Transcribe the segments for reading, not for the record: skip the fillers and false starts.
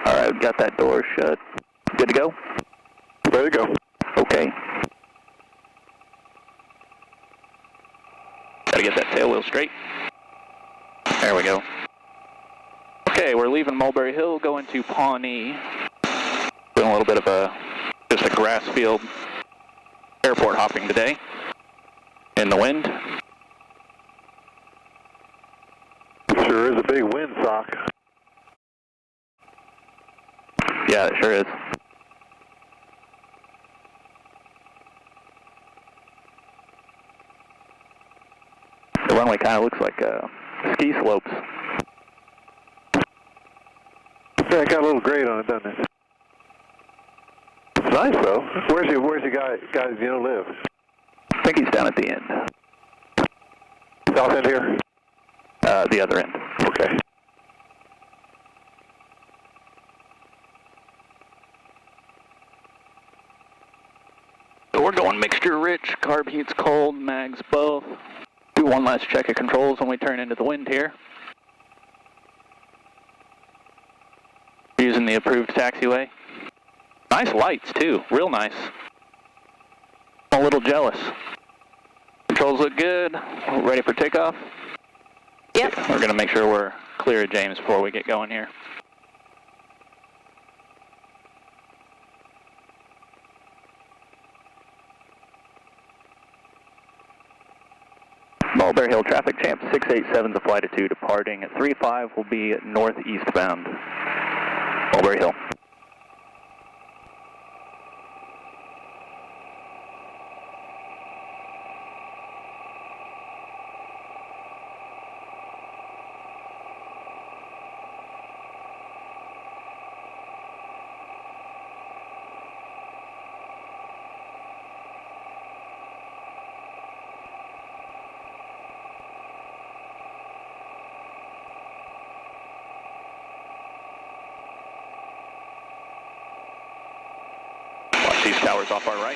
Alright, we've got that door shut. Good to go? Ready to go. Okay. Gotta get that tail wheel straight. There we go. Okay, we're leaving Mulberry Hill, going to Pawnee. Doing a little bit of just a grass field airport hopping today. In the wind. Sure is a big windsock. Yeah, it sure is. The runway kind of looks like ski slopes. Yeah, it got a little grade on it, doesn't it? It's nice though. Where's your guy live? I think he's down at the end. South end here? The other end. Okay. So we're going mixture rich, carb heat's cold, mags both. Do one last check of controls when we turn into the wind here. Using the approved taxiway. Nice lights too, real nice. I'm a little jealous. Controls look good, ready for takeoff? Yep. We're going to make sure we're clear of James before we get going here. Mulberry Hill traffic champ 687 is a flight of 2 departing at 35 will be northeast bound. Mulberry Hill. These towers off our right.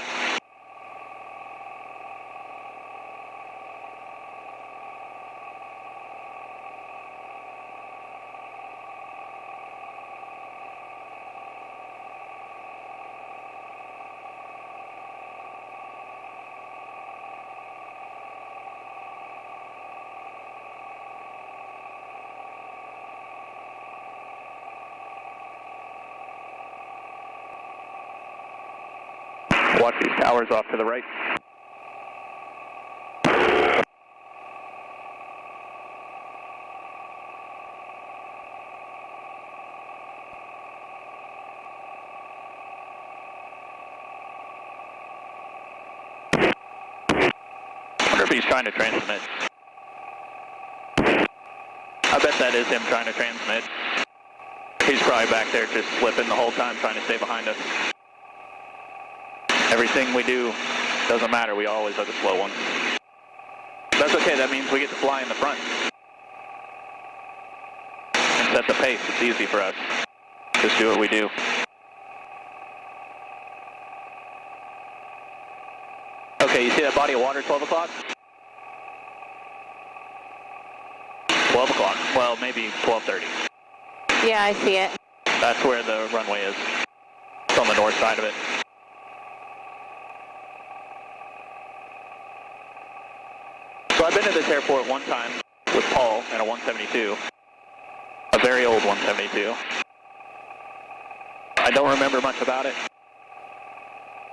Watch these towers off to the right. Wonder if he's trying to transmit. I bet that is him trying to transmit. He's probably back there just flipping the whole time trying to stay behind us. Everything we do doesn't matter, we always are the slow ones. That's okay, that means we get to fly in the front. And set the pace, it's easy for us. Just do what we do. Okay, you see that body of water, 12 o'clock? 12 o'clock, well maybe 12:30. Yeah, I see it. That's where the runway is. It's on the north side of it. So I've been to this airport one time with Paul in a 172, a very old 172. I don't remember much about it.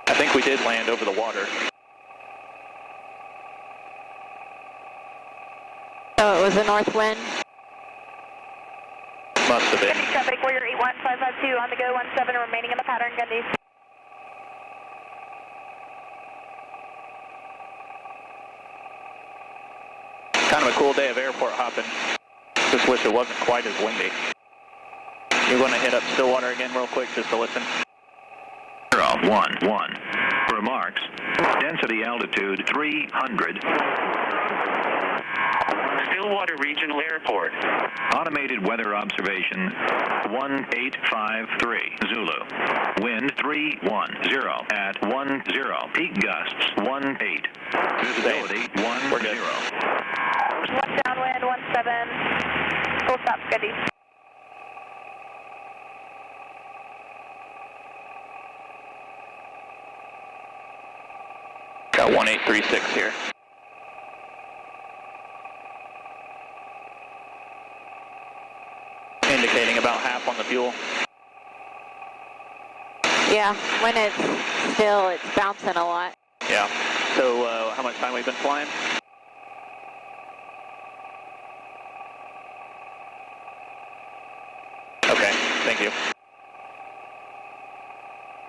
I think we did land over the water. Oh, it was a north wind? Must have been. Traffic Warrior 81552 on the go, 17 remaining in the pattern, Gundy. Kind of a cool day of airport hopping. Just wish it wasn't quite as windy. You're going to hit up Stillwater again real quick just to listen. 011. Remarks. Density altitude 300. Stillwater Regional Airport. Automated weather observation 1853 Zulu. Wind 310 at 10. Peak gusts 18. Visibility 10. We're good. One downwind, 17. Full stop, Gundy. 1836 here. Indicating about half on the fuel. Yeah, when it's still, it's bouncing a lot. Yeah. So how much time we've been flying? Okay, thank you.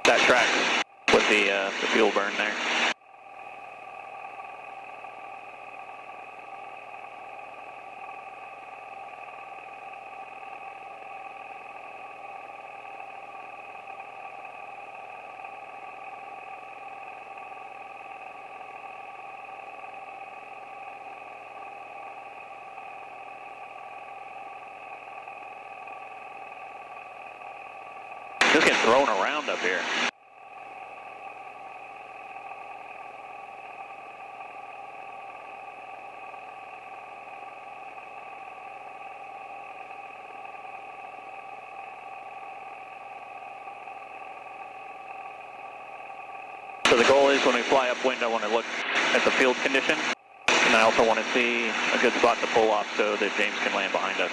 That tracks with the fuel burn there. Just get thrown around up here. So the goal is when we fly upwind, I want to look at the field condition, and I also want to see a good spot to pull off so that James can land behind us.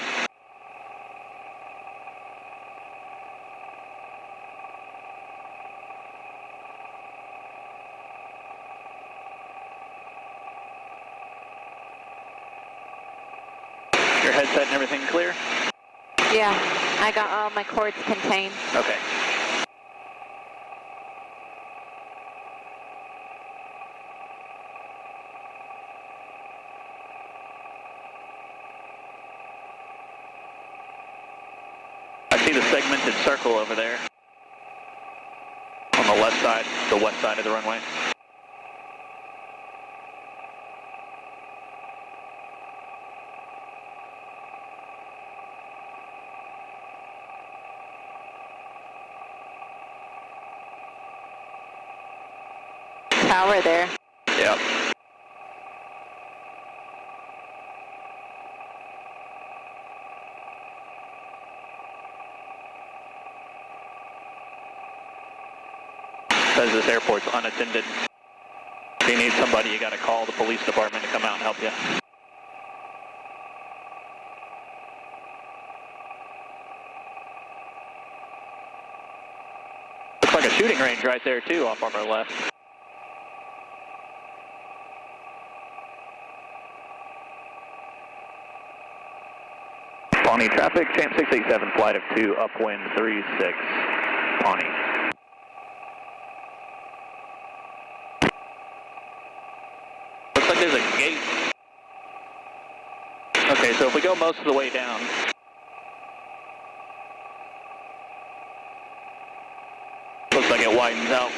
Your headset and everything clear? Yeah, I got all my cords contained. Okay. I see the segmented circle over there on the left side, the west side of the runway. Tower there. Yep. Says this airport's unattended. If you need somebody, you got to call the police department to come out and help you. Looks like a shooting range right there too, off on our left. Pawnee traffic, Champ 687, flight of 2, upwind 36, Pawnee. Looks like there's a gate. Okay, so if we go most of the way down, looks like it widens out.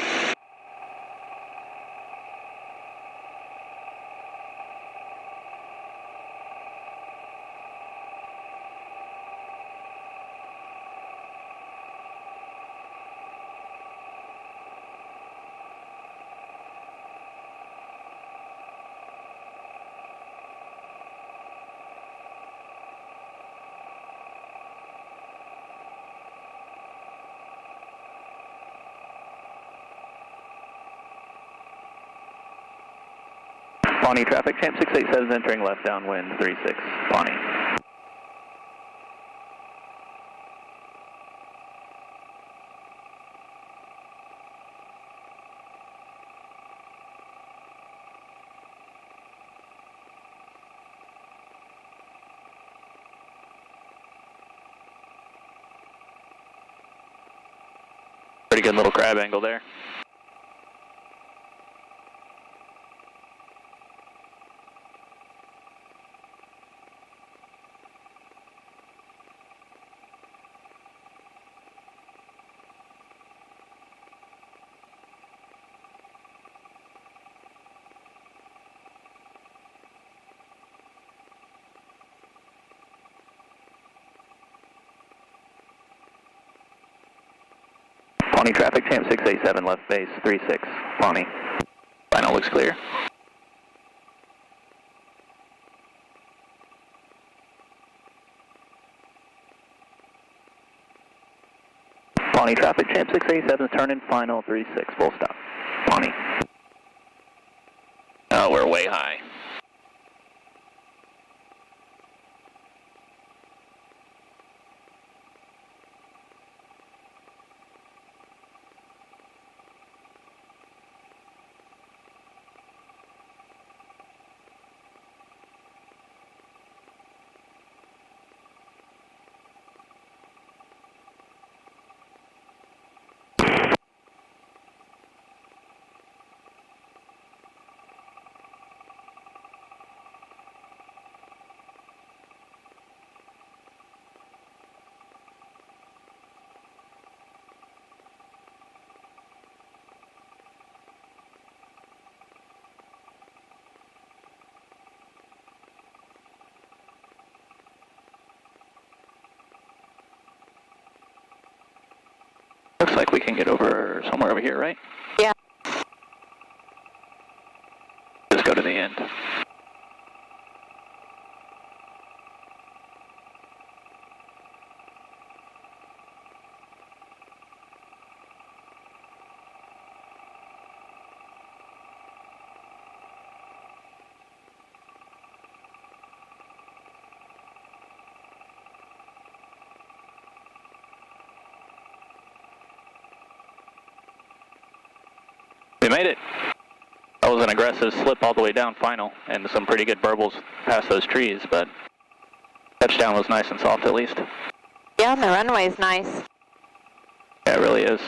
Pawnee traffic, Champ 687 entering left downwind 36, Pawnee. Pretty good little crab angle there. Pawnee traffic, Champ 687, left base 36, Pawnee. Final looks clear. Pawnee traffic, Champ 687, turn in final 36, full stop. Pawnee. way high. Looks like we can get over somewhere over here, right? Yeah. Just go to the end. We made it. That was an aggressive slip all the way down final, and some pretty good burbles past those trees, but touchdown was nice and soft at least. Yeah, and the runway's nice. Yeah, it really is.